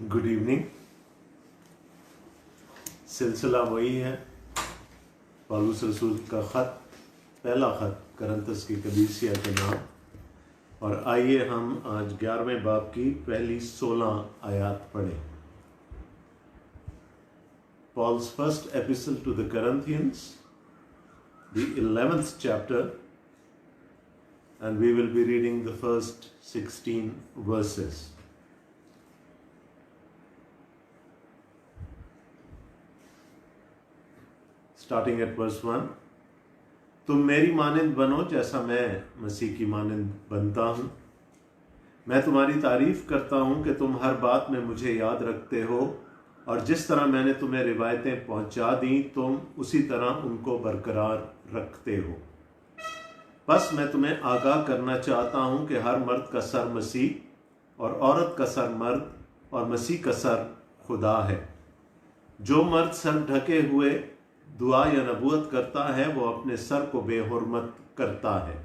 Good evening. सिलसिला वही है, पौलुस रसूल का ख़त, पहला ख़त करंतस की कलीसिया के नाम। और आइए हम आज 11वें बाब की पहली 16 आयात पढ़ें। Paul's first epistle to the Corinthians, the 11th chapter, and we will be reading the first 16 verses. Starting at verse 1, तुम मेरी मानिंद बनो जैसा मैं मसीह की मानिंद बनता हूँ। मैं तुम्हारी तारीफ करता हूँ कि तुम हर बात में मुझे याद रखते हो, और जिस तरह मैंने तुम्हें रिवायतें पहुँचा दी तुम उसी तरह उनको बरकरार रखते हो। बस मैं तुम्हें आगाह करना चाहता हूँ कि हर मर्द का सर मसीह और औरत का सर मर्द और मसीह का सर खुदा है। जो मर्द सर ढके हुए दुआ या नबूवत करता है वो अपने सर को बेहुरमत करता है,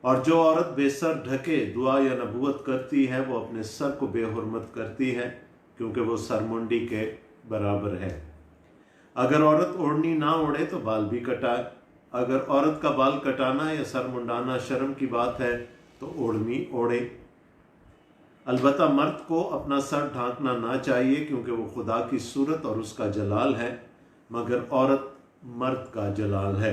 और जो औरत बेसर ढके दुआ या नबूवत करती है वो अपने सर को बेहुरमत करती है, क्योंकि वो सरमुंडी के बराबर है। अगर औरत ओढ़नी ना ओढ़े तो बाल भी कटाए। अगर औरत का बाल कटाना या सर मुंडाना शर्म की बात है तो ओढ़नी ओढ़े। अलबत्ता मर्द को अपना सर ढांकना ना चाहिए, क्योंकि वो खुदा की सूरत और उसका जलाल है, मगर औरत मर्द का जलाल है।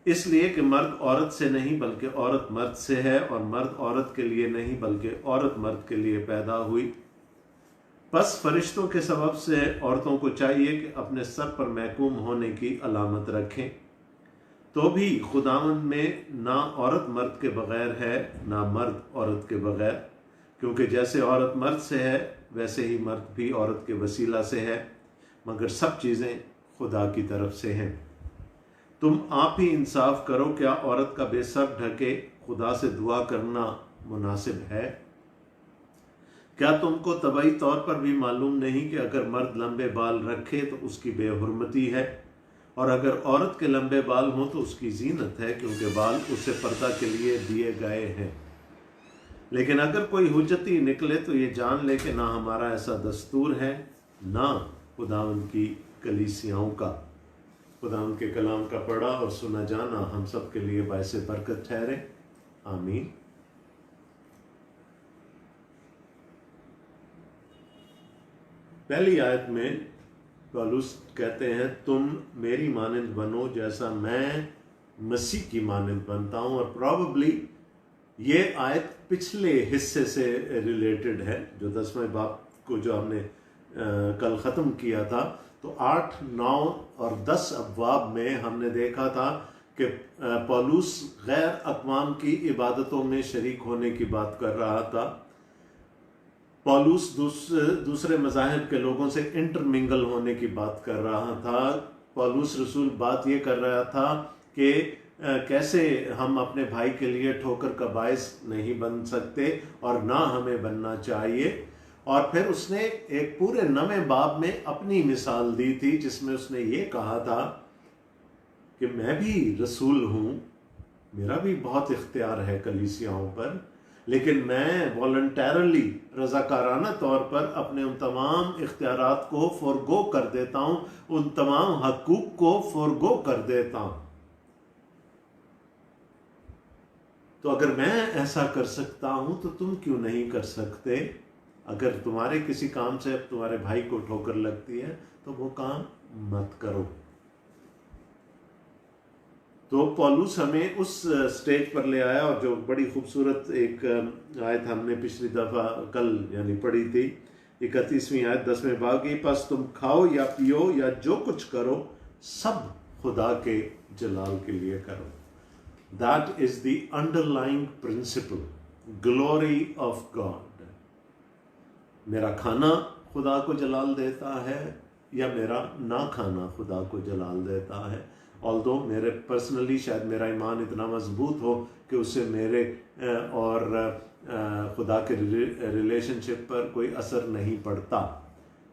इसलिए कि मर्द औरत से नहीं बल्कि औरत मर्द से है, और मर्द औरत के लिए नहीं बल्कि औरत मर्द के लिए पैदा हुई। बस फरिश्तों के सबब से औरतों को चाहिए कि अपने सर पर महकूम होने की अलामत रखें, तो भी खुदावंद में ना औरत मर्द के बगैर है ना मर्द औरत के बगैर, क्योंकि जैसे औरत मर्द से है वैसे ही मर्द भी औरत के वसीला से है, मगर सब चीज़ें खुदा की तरफ से हैं। तुम आप ही इंसाफ करो, क्या औरत का बेसर ढके खुदा से दुआ करना मुनासिब है? क्या तुमको तबई तौर पर भी मालूम नहीं कि अगर मर्द लंबे बाल रखे तो उसकी बेहुरमती है, और अगर औरत के लंबे बाल हों तो उसकी जीनत है, क्योंकि बाल उसे पर्दा के लिए दिए गए हैं। लेकिन अगर कोई हुज्जती निकले तो ये जान ले कि ना हमारा ऐसा दस्तूर है ना खुदावंद की कलीसियाओं का। खुदावंद के कलाम का पढ़ा और सुना जाना हम सब के लिए बायस बरकत ठहरे। आमीन। पहली आयत में पौलुस कहते हैं तुम मेरी मानिंद बनो जैसा मैं मसीह की मानिंद बनता हूं, और प्रॉबेबली ये आयत पिछले हिस्से से रिलेटेड है, जो 10वें बाब को जो हमने कल ख़त्म किया था। तो 8, 9 और 10 अबवाब में हमने देखा था कि पौलुस गैर अक़वाम की इबादतों में शरीक होने की बात कर रहा था। पौलुस दूसरे मज़ाहिब के लोगों से इंटरमिंगल होने की बात कर रहा था। पौलुस रसूल बात ये कर रहा था कि कैसे हम अपने भाई के लिए ठोकर का बायस नहीं बन सकते और ना हमें बनना चाहिए। और फिर उसने एक पूरे 9वें बाब में अपनी मिसाल दी थी, जिसमें उसने ये कहा था कि मैं भी रसूल हूँ, मेरा भी बहुत इख्तियार है कलीसियाओं पर, लेकिन मैं वॉलंटरली रज़ाकाराना तौर पर अपने उन तमाम इख्तियारात को फ़ोरगो कर देता हूँ, उन तमाम हकूक़ को फ़ोरगो कर देता हूँ। तो अगर मैं ऐसा कर सकता हूँ तो तुम क्यों नहीं कर सकते? अगर तुम्हारे किसी काम से तुम्हारे भाई को ठोकर लगती है तो वो काम मत करो। तो पौलुस हमें उस स्टेज पर ले आया, और जो बड़ी खूबसूरत एक आयत हमने पिछली दफ़ा कल यानी पढ़ी थी, 31वीं आयत 10वें बाब की, बस तुम खाओ या पियो या जो कुछ करो सब खुदा के जलाल के लिए करो। That is the underlying principle, glory of God. मेरा खाना खुदा को जलाल देता है या मेरा ना खाना खुदा को जलाल देता है। ऑल्दो मेरे पर्सनली शायद मेरा ईमान इतना मजबूत हो कि उससे मेरे और खुदा के रिलेशनशिप पर कोई असर नहीं पड़ता।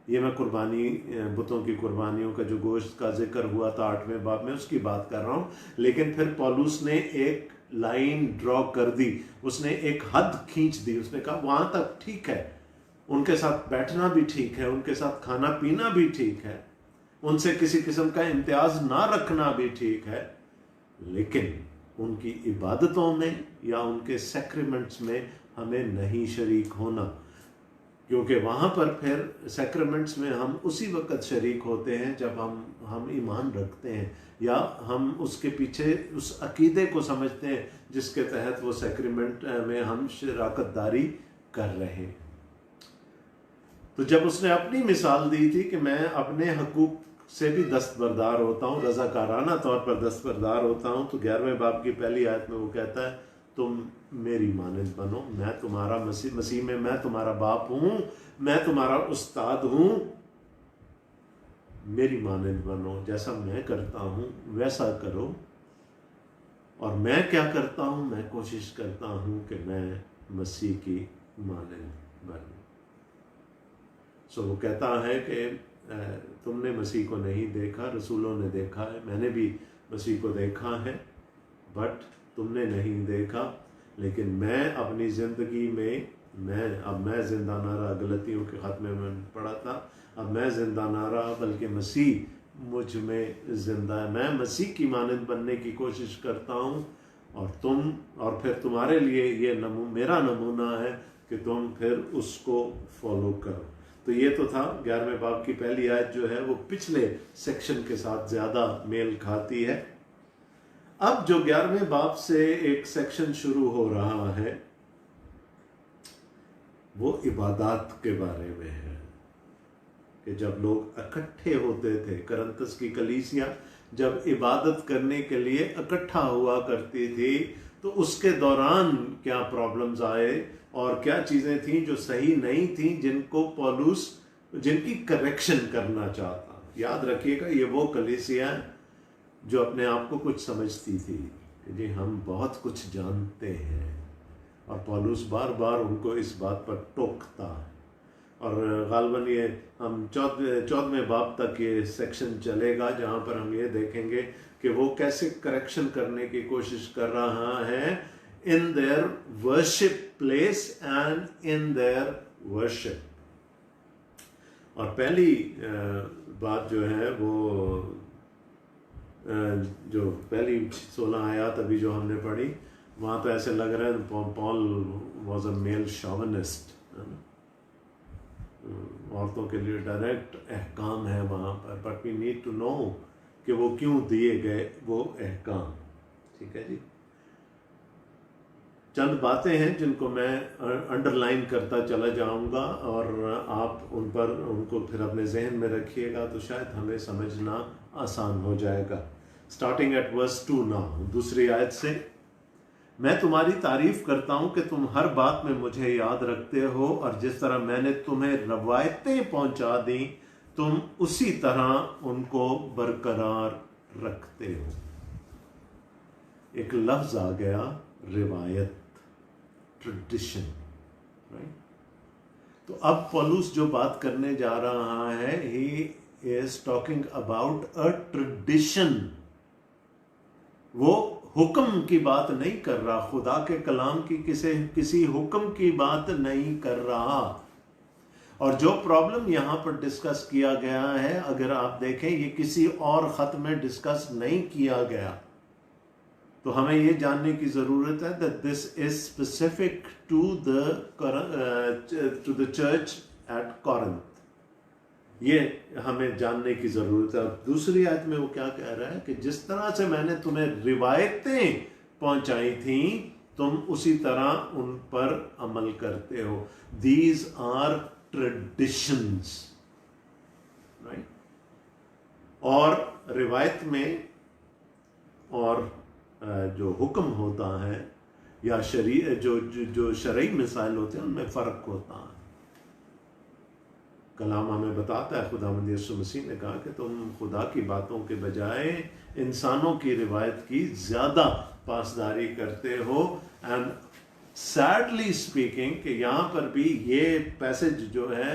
ये मैं कुर्बानी, बुतों की कुर्बानियों का जो गोश्त का जिक्र हुआ था 8वें बाब में, उसकी बात कर रहा हूँ। लेकिन फिर पौलुस ने एक लाइन ड्रॉ कर दी, उसने एक हद खींच दी, उसने कहा वहाँ तक ठीक है, उनके साथ बैठना भी ठीक है, उनके साथ खाना पीना भी ठीक है, उनसे किसी किस्म का इम्तियाज ना रखना भी ठीक है, लेकिन उनकी इबादतों में या उनके सैक्रेमेंट्स में हमें नहीं शरीक होना, क्योंकि वहाँ पर फिर सैक्रेमेंट्स में हम उसी वक़्त शरीक होते हैं जब हम ईमान रखते हैं या हम उसके पीछे उस अकीदे को समझते हैं जिसके तहत वो सैक्रेमेंट में हम शराकतदारी कर रहे हैं। तो जब उसने अपनी मिसाल दी थी कि मैं अपने हकूक़ से भी दस्तबरदार होता हूँ, रज़ाकाराना तौर पर दस्तबरदार होता हूँ, तो 11वें बाब की पहली आयत में वो कहता है तुम मेरी मानंद बनो, मैं तुम्हारा मसीह में मैं तुम्हारा बाप हूँ, मैं तुम्हारा उस्ताद हूँ, मेरी मानंद बनो, जैसा मैं करता हूँ वैसा करो। और मैं क्या करता हूँ, मैं कोशिश करता हूँ कि मैं मसीह की मानंद बनूँ। सो वो कहता है कि तुमने मसीह को नहीं देखा, रसूलों ने देखा है, मैंने भी मसीह को देखा है, बट तुमने नहीं देखा, लेकिन मैं अपनी ज़िंदगी में अब मैं जिंदा ना रहा, गलतियों के खात्मे में पढ़ा था, अब मैं जिंदा ना रहा बल्कि मसीह मुझ में जिंदा है। मैं मसीह की मानंद बनने की कोशिश करता हूँ और फिर तुम्हारे लिए ये मेरा नमूना है कि तुम फिर उसको फॉलो करो। तो ये तो था 11वें बाब की पहली आयत, जो है वो पिछले सेक्शन के साथ ज़्यादा मेल खाती है। अब जो 11वें बाब से एक सेक्शन शुरू हो रहा है वो इबादत के बारे में है कि जब लोग इकट्ठे होते थे, करंतस की कलीसिया जब इबादत करने के लिए इकट्ठा हुआ करती थी, तो उसके दौरान क्या प्रॉब्लम्स आए और क्या चीज़ें थीं जो सही नहीं थीं, जिनको पौलुस जिनकी करेक्शन करना चाहता। याद रखिएगा, ये वो कलीसिया जो अपने आप को कुछ समझती थी कि जी हम बहुत कुछ जानते हैं, और पौलुस बार बार उनको इस बात पर टोकता है। और गालबन ये हम 14वें बाब तक ये सेक्शन चलेगा जहाँ पर हम ये देखेंगे कि वो कैसे करेक्शन करने की कोशिश कर रहा है in their worship place and in their worship. और पहली बात जो है वो जो पहली 16 आयत अभी जो हमने पढ़ी, वहाँ तो ऐसे लग रहा है Paul was a male chauvinist, औरतों के लिए डायरेक्ट अहकाम है वहाँ पर, but we need to know कि वो क्यों दिए गए वो अहकाम। ठीक है जी, चंद बातें हैं जिनको मैं अंडरलाइन करता चला जाऊंगा और आप उनको फिर अपने जहन में रखिएगा, तो शायद हमें समझना आसान हो जाएगा। स्टार्टिंग एट वर्स 2 नाउ, दूसरी आयत से, मैं तुम्हारी तारीफ करता हूं कि तुम हर बात में मुझे याद रखते हो, और जिस तरह मैंने तुम्हें रवायतें पहुंचा दी तुम उसी तरह उनको बरकरार रखते हो। एक लफ्ज आ गया, रिवायत, ट्रेडिशन, राइट। तो अब पौलुस जो बात करने जा रहा है, he is talking about a tradition. वो हुक्म की बात नहीं कर रहा, खुदा के कलाम की किसी हुक्म की बात नहीं कर रहा। और जो प्रॉब्लम यहां पर डिस्कस किया गया है, अगर आप देखें, ये किसी और खत में डिस्कस नहीं किया गया, तो हमें ये जानने की जरूरत है that this is specific to the church at Corinth. ये हमें जानने की जरूरत है। और दूसरी आयत में वो क्या कह रहा है कि जिस तरह से मैंने तुम्हें रिवायतें पहुंचाई थी तुम उसी तरह उन पर अमल करते हो। These are traditions, right. और रिवायत में और जो हुक्म होता है या जो शरई मिसाइल होते हैं उनमें फर्क होता है। कलाम हमें बताता है, खुदावंद यीशु मसीह ने कहा कि तुम खुदा की बातों के बजाय इंसानों की रिवायत की ज़्यादा पासदारी करते हो। एंड सैडली स्पीकिंग कि यहाँ पर भी ये पैसेज जो है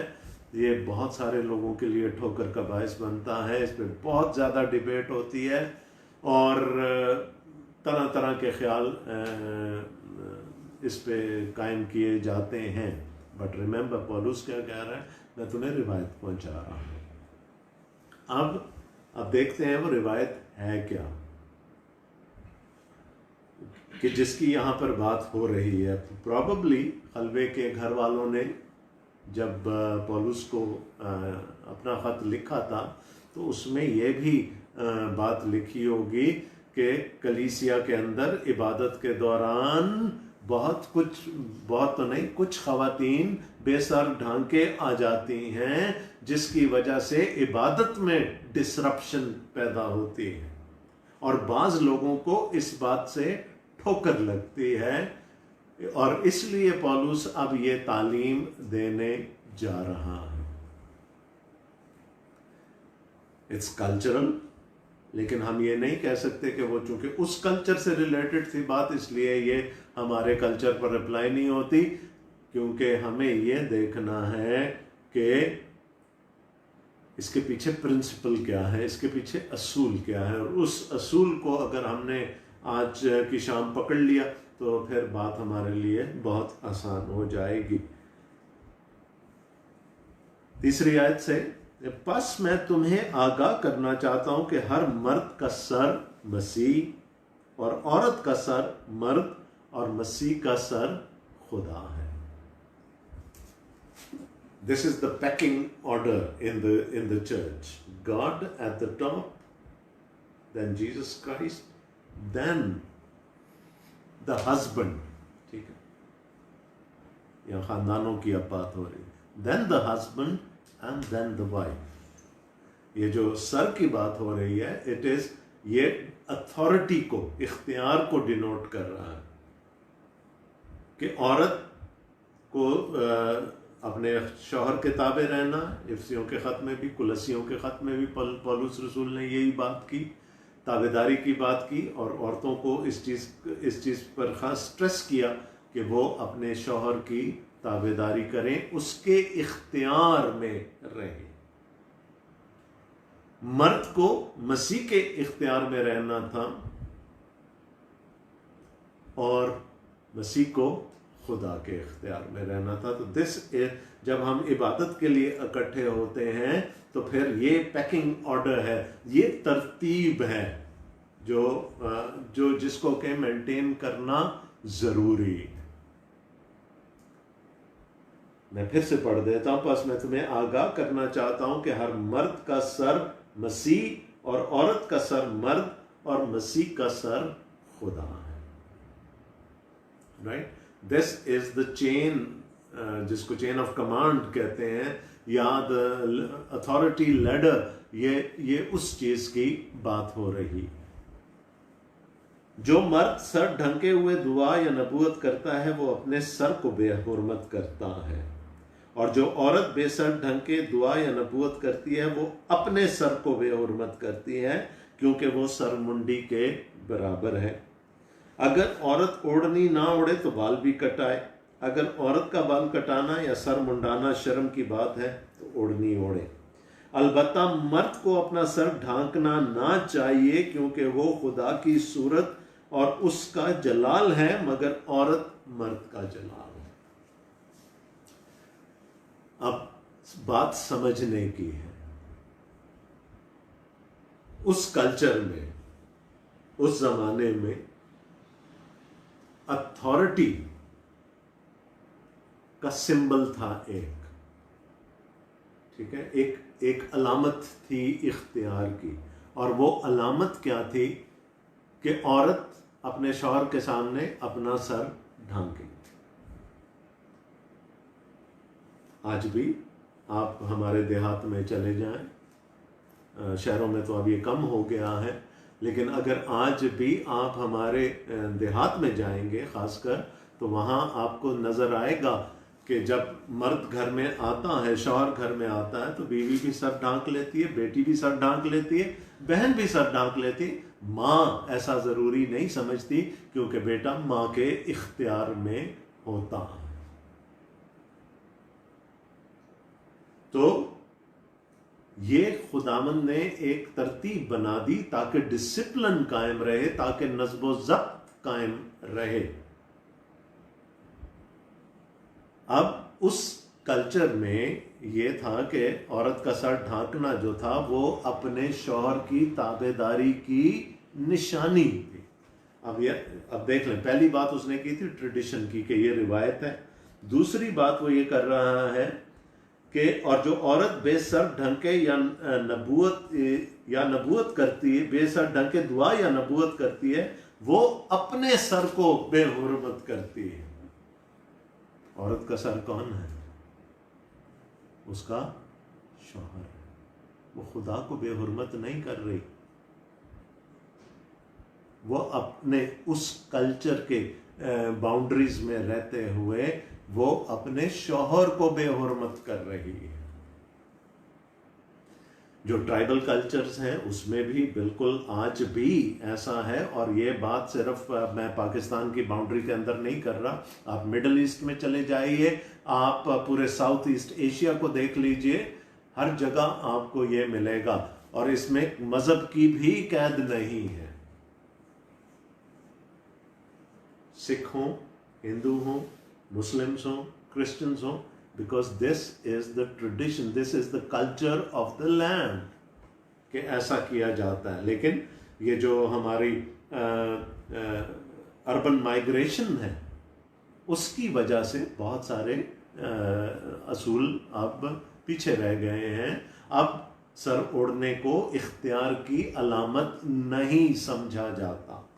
ये बहुत सारे लोगों के लिए ठोकर का बायस बनता है। इस पर बहुत ज़्यादा डिबेट होती है और तरह तरह के ख्याल इस पे कायम किए जाते हैं। बट रिमेंबर पौलुस क्या कह रहा है, मैं तुम्हें रिवायत पहुंचा रहा हूं। अब देखते हैं वो रिवायत है क्या, कि जिसकी यहाँ पर बात हो रही है। प्रॉबली हलवे के घर वालों ने जब पौलुस को अपना खत लिखा था तो उसमें ये भी बात लिखी होगी कि कलीसिया के अंदर इबादत के दौरान बहुत तो नहीं, कुछ खवातीन बेसर ढंग के आ जाती हैं, जिसकी वजह से इबादत में डिसरप्शन पैदा होती है और बाज लोगों को इस बात से ठोकर लगती है, और इसलिए पौलुस अब ये तालीम देने जा रहा है। इट्स कल्चरल, लेकिन हम ये नहीं कह सकते कि वो चूंकि उस कल्चर से रिलेटेड थी बात इसलिए ये हमारे कल्चर पर अप्लाई नहीं होती, क्योंकि हमें ये देखना है कि इसके पीछे प्रिंसिपल क्या है, इसके पीछे असूल क्या है, और उस असूल को अगर हमने आज की शाम पकड़ लिया तो फिर बात हमारे लिए बहुत आसान हो जाएगी। तीसरी आयत से, बस मैं तुम्हें आगाह करना चाहता हूं कि हर मर्द का सर मसीह और औरत का सर मर्द और मसीह का सर खुदा है। This is the pecking order in the church. God at the top, then Jesus Christ, then the husband. ठीक है, यहाँ खानदानों की अब बात हो रही है। Then the husband and then the wife. ये जो सर की बात हो रही है, it is ये अथॉरिटी को, इख्तियार को डिनोट कर रहा है कि औरत को अपने शौहर के ताबे रहना। इफ्सियों के ख़त में भी, कुलसियों के ख़त में भी पौलुस रसूल ने यही बात की, ताबेदारी की बात की, और औरतों को इस चीज़ पर ख़ास स्ट्रेस किया कि वो अपने शौहर की ताबेदारी करें, उसके इख्तियार में रहें। मर्द को मसीह के इख्तियार में रहना था और मसीह को खुदा के इख्तियार में रहना था। तो जब हम इबादत के लिए इकट्ठे होते हैं तो फिर ये पैकिंग ऑर्डर है, ये तरतीब है जो जिसको के मेंटेन करना जरूरी है। मैं फिर से पढ़ देता हूं, बस मैं तुम्हें आगाह करना चाहता हूं कि हर मर्द का सर मसीह और औरत का सर मर्द और मसीह का सर खुदा है। Right, this is the chain, जिसको चेन ऑफ कमांड कहते हैं, या द अथॉरिटी लैडर, ये उस चीज की बात हो रही। जो मर्द सर ढंके हुए दुआ या नबूवत करता है वो अपने सर को बेहुरमत करता है, और जो औरत बेसर ढंग के दुआ या नबूवत करती है वो अपने सर को बेहुरमत करती है, क्योंकि वो सर मुंडी के बराबर है। अगर औरत ओढ़नी ना ओढ़े तो बाल भी कटाए। अगर औरत का बाल कटाना या सर मुंडाना शर्म की बात है तो ओढ़नी ओढ़े। अलबत्ता मर्द को अपना सर ढांकना ना चाहिए, क्योंकि वो खुदा की सूरत और उसका जलाल है, मगर औरत मर्द का जलाल है। अब बात समझने की है। उस कल्चर में, उस जमाने में अथॉरिटी का सिंबल था एक, ठीक है, एक अलामत थी इख्तियार की, और वो अलामत क्या थी कि औरत अपने शौहर के सामने अपना सर ढांके। आज भी आप हमारे देहात में चले जाएं, शहरों में तो अब ये कम हो गया है, लेकिन अगर आज भी आप हमारे देहात में जाएंगे खासकर, तो वहाँ आपको नज़र आएगा कि जब मर्द घर में आता है, शौहर घर में आता है, तो बीवी भी सर ढांक लेती है, बेटी भी सर ढांक लेती है, बहन भी सर ढांक लेती है। माँ ऐसा ज़रूरी नहीं समझती, क्योंकि बेटा माँ के इख्तियार में होता है। तो ये खुदामंद ने एक तरतीब बना दी ताकि डिसिप्लिन कायम रहे, ताकि नज़्बो ज़ब्त कायम रहे। अब उस कल्चर में ये था कि औरत का सर ढांकना जो था वो अपने शौहर की ताबेदारी की निशानी थी। अब देख लें, पहली बात उसने की थी ट्रेडिशन की कि ये रिवायत है। दूसरी बात वो ये कर रहा है कि और जो औरत बेसर ढंके या नबूवत करती है, बेसर ढंके दुआ या नबूवत करती है, वो अपने सर को बेहुरमत करती है। औरत का सर कौन है? उसका शौहर। वो खुदा को बेहुरमत नहीं कर रही, वो अपने उस कल्चर के बाउंड्रीज में रहते हुए वो अपने शौहर को बेहुरमत कर रही है। जो ट्राइबल कल्चर्स हैं उसमें भी बिल्कुल आज भी ऐसा है। और ये बात सिर्फ मैं पाकिस्तान की बाउंड्री के अंदर नहीं कर रहा, आप मिडल ईस्ट में चले जाइए, आप पूरे साउथ ईस्ट एशिया को देख लीजिए, हर जगह आपको ये मिलेगा। और इसमें मजहब की भी कैद नहीं है। सिख हो, हिंदू हो, मुस्लिम्स हो, क्रिश्चियंस हो, because this is the tradition, this is the culture of the land कि ऐसा किया जाता है। लेकिन ये जो हमारी अर्बन माइग्रेशन है उसकी वजह से बहुत सारे असूल अब पीछे रह गए हैं। अब सर ओढ़ने को इख्तियार की अलामत नहीं समझा जाता,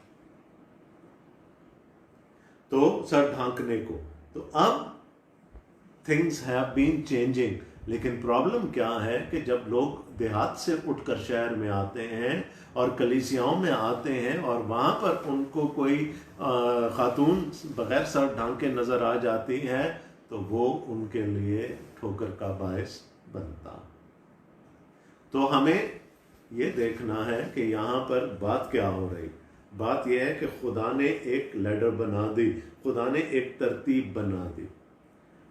तो सर ढांकने को। तो अब थिंग्स हैव बीन चेंजिंग। लेकिन प्रॉब्लम क्या है कि जब लोग देहात से उठकर शहर में आते हैं और कलीसियाओं में आते हैं और वहाँ पर उनको कोई खातून बगैर सर ढांके नज़र आ जाती है, तो वो उनके लिए ठोकर का बायस बनता। तो हमें ये देखना है कि यहाँ पर बात क्या हो रही। बात यह है कि खुदा ने एक लैडर बना दी, खुदा ने एक तरतीब बना दी।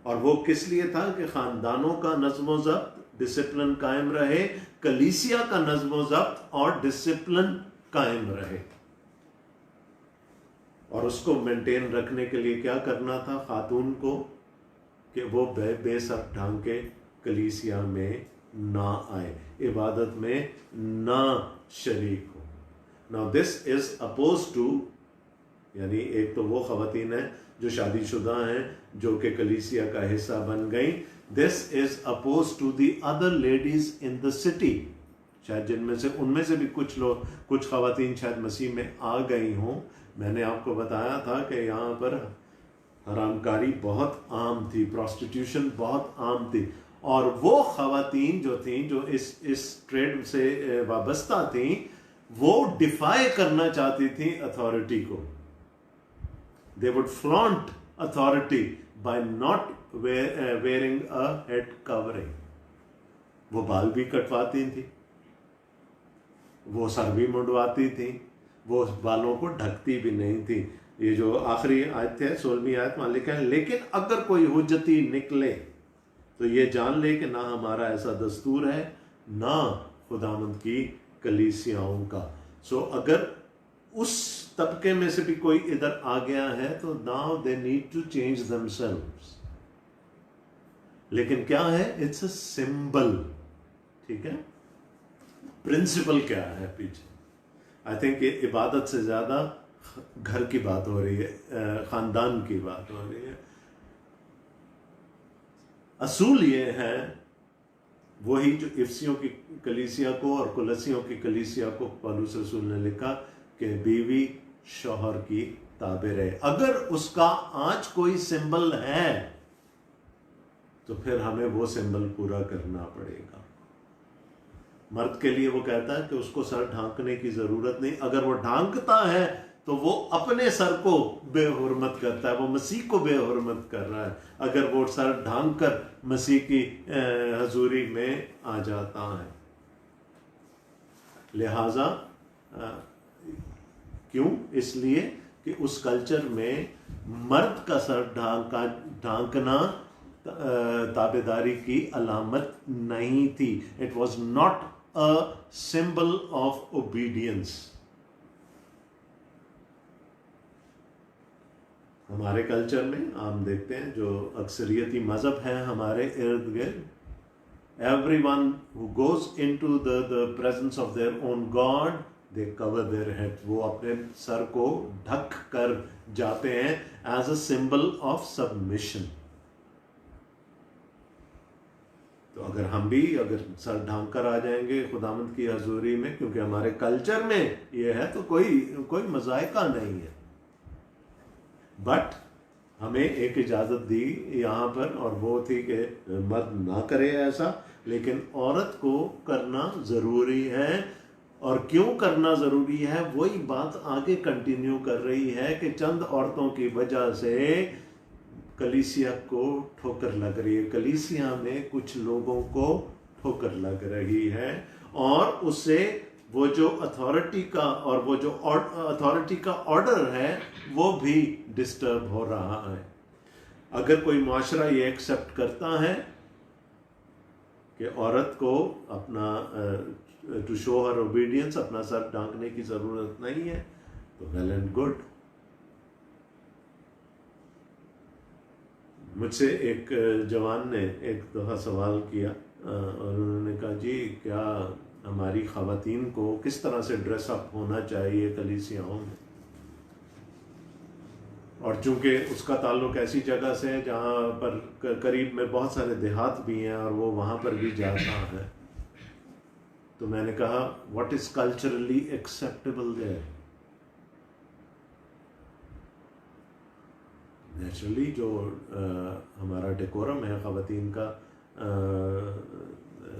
और वो किस लिए था कि खानदानों का नज़्म ज़ब्त, डिसिप्लिन कायम रहे, कलीसिया का नज़्म ज़ब्त और डिसिप्लिन कायम रहे। और उसको मेंटेन रखने के लिए क्या करना था खातून को कि वो बेसर ढांके कलीसिया में ना आए, इबादत में ना शरीक हो। Now this is opposed to, यानी एक तो वो खवातीन है जो शादीशुदा हैं जो कि कलीसिया का हिस्सा बन गई। This is opposed to the other ladies in the city. शायद जिनमें से उनमें से भी कुछ लोग, कुछ खवातीन शायद मसीह में आ गई हों। मैंने आपको बताया था कि यहाँ पर हरामकारी बहुत आम थी, प्रोस्टिट्यूशन बहुत आम थी। और वो खवातीन जो थी जो इस ट्रेड से वाबस्ता थी, वो डिफाई करना चाहती थी अथॉरिटी को। They would flaunt authority by not wearing a head covering. वो बाल भी कटवाती थी, वो सर भी मुंडवाती थी, वो बालों को ढकती भी नहीं थी। ये जो आखिरी आयत है 16वीं आयत में लिखा है, लेकिन अगर कोई हुज्जती निकले तो ये जान ले कि ना हमारा ऐसा दस्तूर है ना खुदावंद की कलीसियाओं का। सो अगर उस तबके में से भी कोई इधर आ गया है तो now they need to change themselves. लेकिन क्या है? It's a symbol. ठीक है, प्रिंसिपल क्या है पीछे? आई थिंक ये इबादत से ज्यादा घर की बात हो रही है, खानदान की बात हो रही है। असूल ये है वही जो इफ्सियों की कलीसिया को और कुलसियों की कलीसिया को पौलुस रसूल ने लिखा कि बीवी शौहर की ताबे रहे। अगर उसका आज कोई सिंबल है तो फिर हमें वो सिंबल पूरा करना पड़ेगा। मर्द के लिए वो कहता है कि उसको सर ढांकने की जरूरत नहीं। अगर वो ढांकता है तो वो अपने सर को बेहुरमत करता है, वो मसीह को बेहुरमत कर रहा है। अगर वो सर ढांक कर मसीह की हजूरी में आ जाता है। लिहाजा क्यों? इसलिए कि उस कल्चर में मर्द का सर ढांकना ताबेदारी की अलामत नहीं थी। It was not a symbol of obedience. हमारे कल्चर में हम देखते हैं जो अक्सरियती मज़हब है हमारे इर्द गिर्द, everyone who goes into the presence of their own God, they cover their head. वो अपने सर को ढक कर जाते हैं as a symbol of submission. तो अगर हम भी अगर सर ढांक कर आ जाएंगे खुदावंद की हजूरी में, क्योंकि हमारे कल्चर में ये है, तो कोई मजायका नहीं है। बट हमें एक इजाज़त दी यहाँ पर, और वो थी कि मर्द ना करे ऐसा, लेकिन औरत को करना ज़रूरी है। और क्यों करना ज़रूरी है, वही बात आगे कंटिन्यू कर रही है कि चंद औरतों की वजह से कलीसिया को ठोकर लग रही है, कलीसिया में कुछ लोगों को ठोकर लग रही है, और उससे वो जो अथॉरिटी का और वो जो अथॉरिटी का ऑर्डर है वो भी डिस्टर्ब हो रहा है। अगर कोई माशरा ये एक्सेप्ट करता है कि औरत को अपना टू शो हर ओबीडियंस, अपना सर ढांकने की ज़रूरत नहीं है, तो वेल एंड गुड। मुझसे एक जवान ने एक दफ़ा सवाल किया और उन्होंने कहा, जी क्या हमारी ख़वातीन को किस तरह से ड्रेसअप होना चाहिए कलीसियाओं में। और चूंकि उसका ताल्लुक ऐसी जगह से है जहाँ पर करीब में बहुत सारे देहात भी हैं और वो वहाँ पर भी जाता है, तो मैंने कहा what is culturally acceptable there. Naturally जो हमारा डेकोरम है ख़वातीन का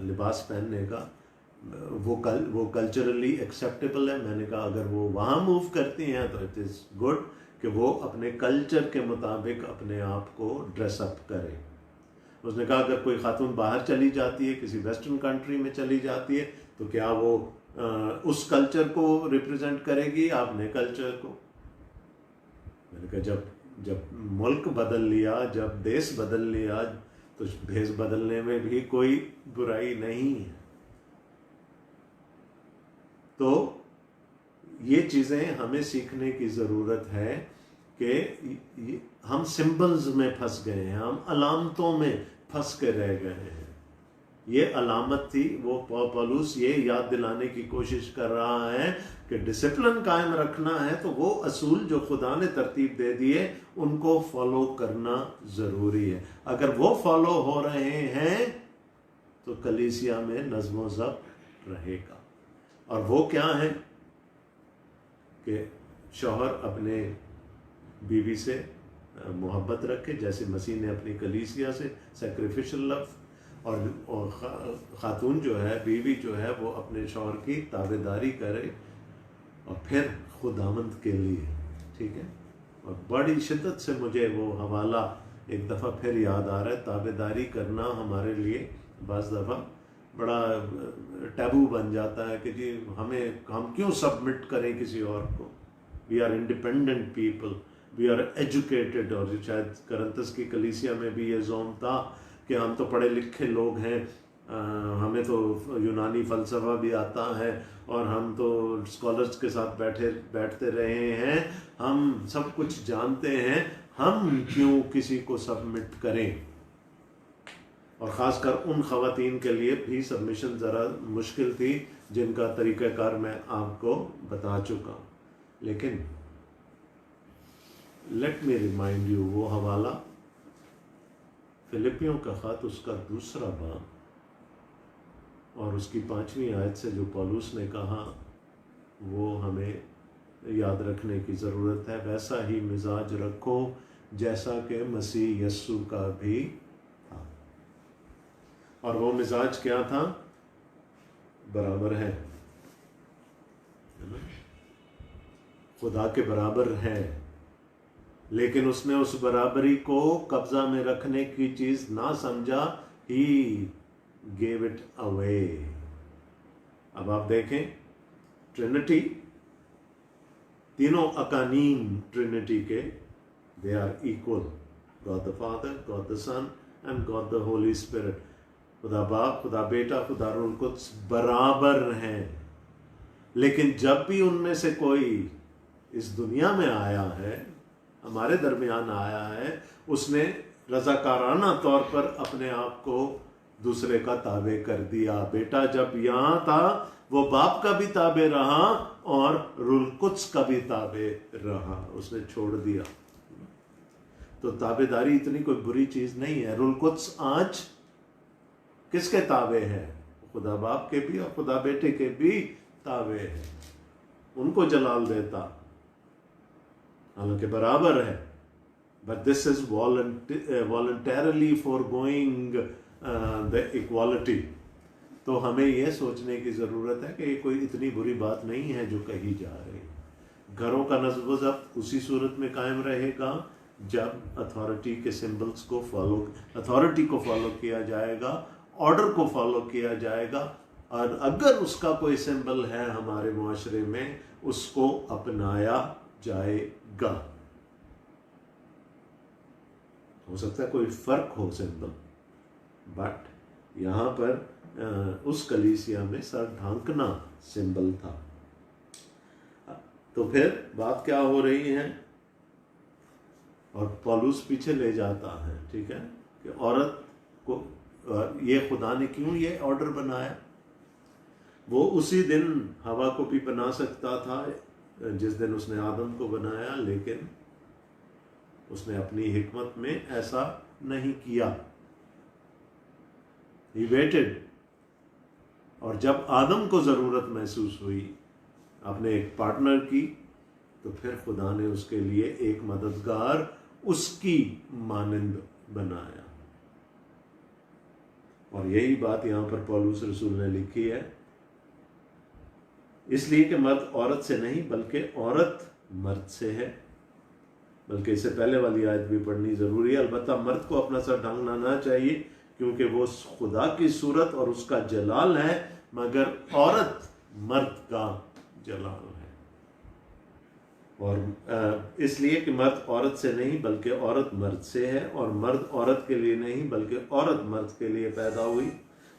लिबास पहनने का, वो कल्चरली एक्सेप्टेबल है। मैंने कहा अगर वो वहाँ मूव करती हैं तो इट इज़ गुड कि वो अपने कल्चर के मुताबिक अपने आप को ड्रेसअप करें। उसने कहा अगर कोई खातून बाहर चली जाती है, किसी वेस्टर्न कंट्री में चली जाती है, तो क्या वो उस कल्चर को रिप्रेजेंट करेगी, अपने कल्चर को। मैंने कहा जब मुल्क बदल लिया, जब देश बदल लिया, तो भेष बदलने में भी कोई बुराई नहीं है। तो ये चीज़ें हमें सीखने की ज़रूरत है कि हम सिंबल्स में फंस गए हैं, हम अलामतों में फंस के रह गए हैं। ये अलामत थी, वो पौलुस ये याद दिलाने की कोशिश कर रहा है कि डिसिप्लिन कायम रखना है तो वो असूल जो खुदा ने तरतीब दे दिए उनको फॉलो करना ज़रूरी है। अगर वो फॉलो हो रहे हैं तो कलीसिया में नज़्म व ज़ब्त रहेगा। और वो क्या है कि शौहर अपने बीवी से मोहब्बत रखे जैसे मसीह ने अपनी कलीसिया से, सैक्रिफिशियल लव। और खातून जो है, बीवी जो है, वो अपने शौहर की ताबेदारी करे और फिर खुदावंद के लिए, ठीक है। और बड़ी शिद्दत से मुझे वो हवाला एक दफ़ा फिर याद आ रहा है। ताबेदारी करना हमारे लिए बस दफ़ा बड़ा टैबू बन जाता है कि जी हम क्यों सबमिट करें किसी और को। We are independent people, we are educated. और शायद करंतस की कलीसिया में भी ये जोन था कि हम तो पढ़े लिखे लोग हैं, हमें तो यूनानी फ़लसफ़ा भी आता है और हम तो स्कॉलर्स के साथ बैठते रहे हैं, हम सब कुछ जानते हैं, हम क्यों किसी को सबमिट करें। और ख़ासकर उन ख़वातीन के लिए भी सबमिशन ज़रा मुश्किल थी जिनका तरीक़ाकार मैं आपको बता चुका। लेकिन लेट मी रिमाइंड यू, वो हवाला फिलिपियों का ख़त, उसका 2 बाब और उसकी 5वीं आयत से जो पौलुस ने कहा वो हमें याद रखने की ज़रूरत है। वैसा ही मिजाज रखो जैसा कि मसीह यस्सु का भी था। और वो मिजाज क्या था? बराबर है, खुदा के बराबर है, लेकिन उसने उस बराबरी को कब्जा में रखने की चीज ना समझा, ही गेव इट अवे। अब आप देखें, ट्रिनिटी, तीनों अकानीम ट्रिनिटी के, they are equal, God the Father, God the Son and God the Holy Spirit. खुदा बाप, खुदा बेटा, खुदा रूह कुद्स बराबर हैं। लेकिन जब भी उनमें से कोई इस दुनिया में आया है हमारे दरमियान आया है, उसने रजाकाराना तौर पर अपने आप को दूसरे का ताबे कर दिया। बेटा जब यहाँ था वो बाप का भी ताबे रहा और रुल कुद्स का भी ताबे रहा, उसने छोड़ दिया। तो ताबेदारी इतनी कोई बुरी चीज नहीं है। रुल कुद्स आज किसके ताबे है? खुदा बाप के भी और खुदा बेटे के भी ताबे है। उनको जलाल देता, हालांकि बराबर है, but this is voluntarily forgoing the equality. तो हमें यह सोचने की ज़रूरत है कि ये कोई इतनी बुरी बात नहीं है जो कही जा रही है। घरों का नज़्म ज़ब्त उसी सूरत में कायम रहेगा जब अथॉरिटी के सिंबल्स को अथॉरिटी को फॉलो किया जाएगा, ऑर्डर को फॉलो किया जाएगा, और अगर उसका कोई सिंबल है हमारे मुआशरे में उसको अपनाया जाएगा। हो सकता है कोई फर्क हो सिंबल, बट यहाँ पर उस कलीसिया में सर ढांकना सिंबल था। तो फिर बात क्या हो रही है, और पौलुस पीछे ले जाता है, ठीक है, कि औरत को ये खुदा ने क्यों ये ऑर्डर बनाया। वो उसी दिन हवा को भी बना सकता था जिस दिन उसने आदम को बनाया, लेकिन उसने अपनी हिकमत में ऐसा नहीं किया। He waited, और जब आदम को ज़रूरत महसूस हुई अपने एक पार्टनर की, तो फिर खुदा ने उसके लिए एक मददगार उसकी मानिंद बनाया। और यही बात यहाँ पर पौलुस रसूल ने लिखी है, इसलिए कि मर्द औरत से नहीं बल्कि औरत मर्द से है। बल्कि इससे पहले वाली आयत भी पढ़नी ज़रूरी है। अलबत्ता मर्द को अपना सर ढांकना ना चाहिए क्योंकि वो खुदा की सूरत और उसका जलाल है, मगर औरत मर्द का जलाल है। और इसलिए कि मर्द औरत से नहीं बल्कि औरत मर्द से है, और मर्द औरत के लिए नहीं बल्कि औरत मर्द के लिए पैदा हुई।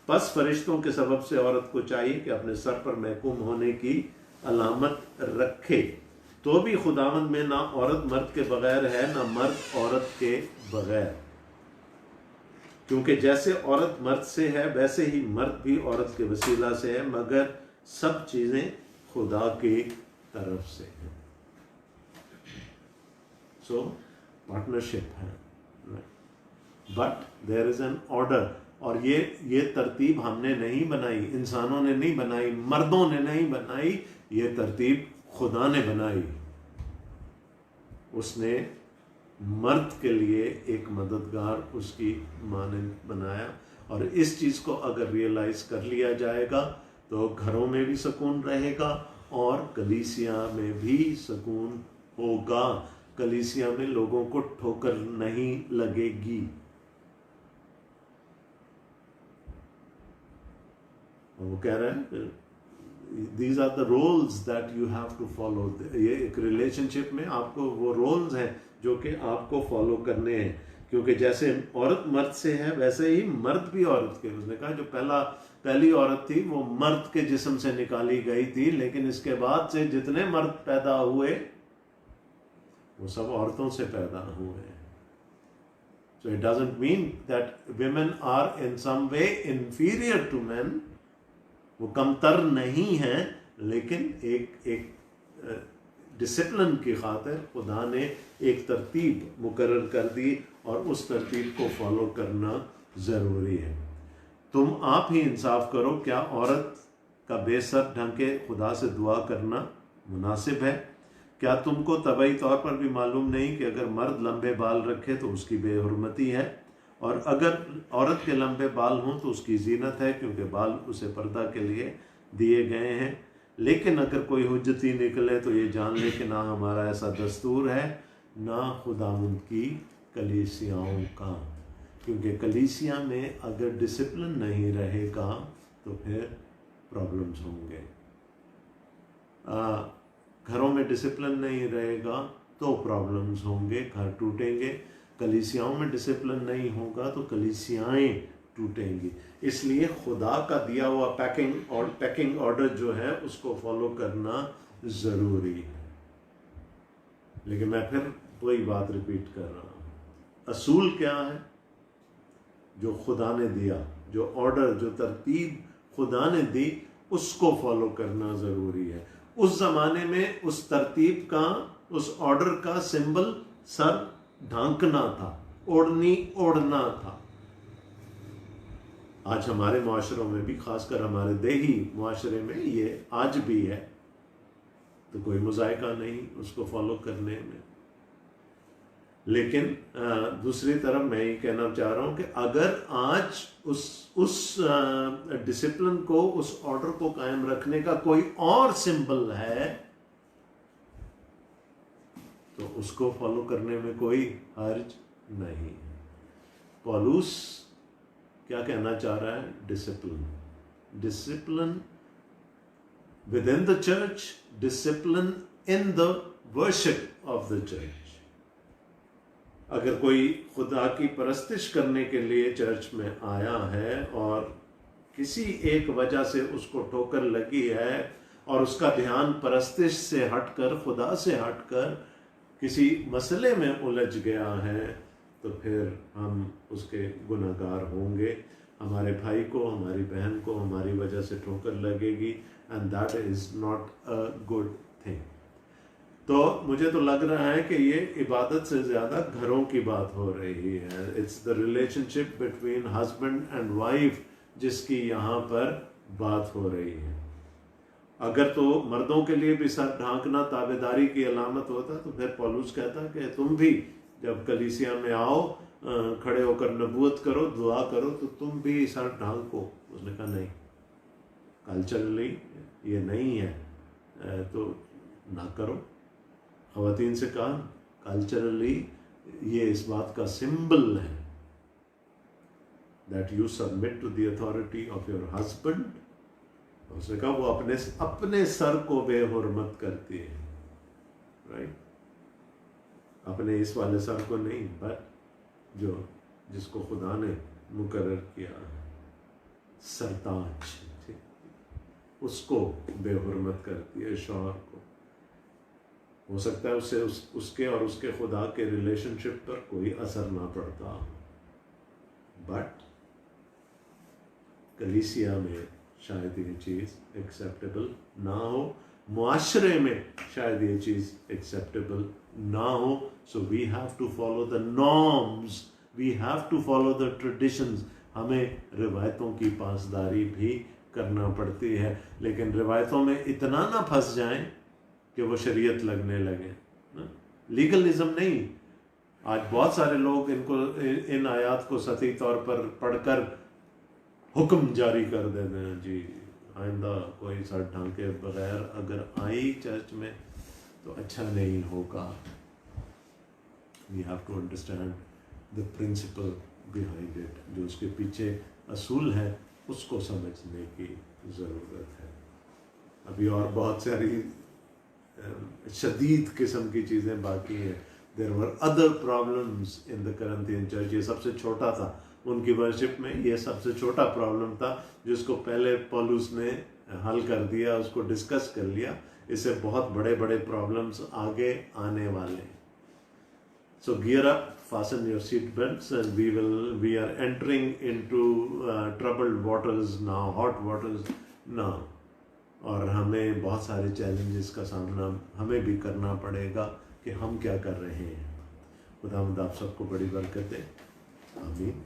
बस फरिश्तों के सबब से औरत को चाहिए कि अपने सर पर महकूम होने की अलामत रखे। तो भी खुदावंद में ना औरत मर्द के बगैर है, ना मर्द औरत के बगैर, क्योंकि जैसे औरत मर्द से है वैसे ही मर्द भी औरत के वसीला से है, मगर सब चीजें खुदा की तरफ से हैं। सो पार्टनरशिप है, but there is an order. और ये तरतीब हमने नहीं बनाई, इंसानों ने नहीं बनाई, मर्दों ने नहीं बनाई, ये तरतीब खुदा ने बनाई। उसने मर्द के लिए एक मददगार उसकी मानंद बनाया। और इस चीज़ को अगर रियलाइज कर लिया जाएगा तो घरों में भी सुकून रहेगा और कलीसिया में भी सुकून होगा। कलीसिया में लोगों को ठोकर नहीं लगेगी। वो कह रहे हैं These are the roles that you have to follow। ये एक रिलेशनशिप में आपको वो रोल्स हैं जो कि आपको फॉलो करने हैं, क्योंकि जैसे औरत मर्द से है वैसे ही मर्द भी औरत के। उसने कहा जो पहली औरत थी वो मर्द के जिस्म से निकाली गई थी, लेकिन इसके बाद से जितने मर्द पैदा हुए वो सब औरतों से पैदा हुए। So it doesn't mean that women are in some way inferior to men। वो कमतर नहीं है, लेकिन एक डिसिप्लिन की खातिर खुदा ने एक तरतीब मुकर्रर कर दी और उस तरतीब को फॉलो करना ज़रूरी है। तुम आप ही इंसाफ करो, क्या औरत का बेसर ढंग के खुदा से दुआ करना मुनासिब है? क्या तुमको तबई तौर पर भी मालूम नहीं कि अगर मर्द लंबे बाल रखे तो उसकी बेहुरमती है, और अगर औरत के लंबे बाल हों तो उसकी जीनत है, क्योंकि बाल उसे पर्दा के लिए दिए गए हैं। लेकिन अगर कोई हुज्जती निकले तो ये जान ले कि ना हमारा ऐसा दस्तूर है ना खुदावंद की कलीसियाओं का, क्योंकि कलीसिया में अगर डिसिप्लिन नहीं रहेगा तो फिर प्रॉब्लम्स होंगे। घरों में डिसिप्लिन नहीं रहेगा तो प्रॉब्लम्स होंगे, घर टूटेंगे। कलीसियाओं में डिसिप्लिन नहीं होगा तो कलीसियाएं टूटेंगी। इसलिए खुदा का दिया हुआ पैकिंग ऑर्डर जो है उसको फॉलो करना ज़रूरी है। लेकिन मैं फिर वही बात रिपीट कर रहा हूं। असूल क्या है? जो खुदा ने दिया, जो ऑर्डर, जो तरतीब खुदा ने दी, उसको फॉलो करना जरूरी है। उस जमाने में उस तरतीब का, उस ऑर्डर का सिंबल सर ढांकना था, ओढ़नी ओढ़ना था। आज हमारे मुआशरों में भी, खासकर हमारे देही मुआशरे में ये आज भी है, तो कोई मुजायका नहीं उसको फॉलो करने में। लेकिन दूसरी तरफ मैं ये कहना चाह रहा हूं कि अगर आज उस डिसिप्लिन को, उस ऑर्डर को कायम रखने का कोई और सिंबल है, तो उसको फॉलो करने में कोई हर्ज नहीं है। पौलुस क्या कहना चाह रहा है? Discipline, discipline with in the church, discipline in the worship of the church. अगर कोई खुदा की परस्तिश करने के लिए चर्च में आया है और किसी एक वजह से उसको ठोकर लगी है और उसका ध्यान परस्तिश से हटकर, खुदा से हटकर किसी मसले में उलझ गया है, तो फिर हम उसके गुनहगार होंगे। हमारे भाई को, हमारी बहन को हमारी वजह से ठोकर लगेगी, and that is not a good thing. तो मुझे तो लग रहा है कि ये इबादत से ज़्यादा घरों की बात हो रही है। It's the relationship between husband and wife जिसकी यहाँ पर बात हो रही है। अगर तो मर्दों के लिए भी सर ढांकना ताबेदारी की अलामत होता, तो फिर पौलुस कहता कि तुम भी जब कलीसिया में आओ, खड़े होकर नबूवत करो, दुआ करो, तो तुम भी सर ढांको। उसने कहा नहीं, कल्चरली ये नहीं है, तो ना करो। ख़वातीन से कहा कल्चरली ये इस बात का सिंबल है that you submit to the authority of your husband. उसने कहा वो अपने सर को बेहुरमत करती है, राइट? अपने इस वाले सर को नहीं, बट जिसको खुदा ने मुकर्रर किया है, सरताज, उसको बेहुरमत करती है, शौहर को। हो सकता है उससे उसके और उसके खुदा के रिलेशनशिप पर कोई असर ना पड़ता, बट कलीसिया में शायद ये चीज़ एक्सेप्टेबल ना हो, मुआशरे में शायद ये चीज़ एक्सेप्टेबल ना हो। So we have to follow the norms, we have to follow the traditions. हमें रिवायतों की पासदारी भी करना पड़ती है, लेकिन रिवायतों में इतना ना फंस जाएं कि वो शरीयत लगने लगे। लीगलिज्म नहीं। आज बहुत सारे लोग इन आयात को सही तौर पर पढ़कर हुक्म जारी कर देते हैं, जी आइंदा कोई सर ढांके बगैर अगर आई चर्च में तो अच्छा नहीं होगा। We have to understand the principle behind it, जो उसके पीछे असूल है उसको समझने की ज़रूरत है। अभी और बहुत सारी शदीद किस्म की चीज़ें बाकी हैं। There were other problems in the Corinthian church. ये सबसे छोटा था उनकी वर्शिप में, ये सबसे छोटा प्रॉब्लम था जिसको पहले पौलुस ने हल कर दिया, उसको डिस्कस कर लिया। इससे बहुत बड़े बड़े प्रॉब्लम्स आगे आने वाले हैं। सो gear up, fasten your seat belts, and we are entering into troubled waters now, hot waters now. और हमें बहुत सारे चैलेंजेस का सामना हमें भी करना पड़ेगा कि हम क्या कर रहे हैं। खुदावंद आप सबको बड़ी बरकत दे। आमीन।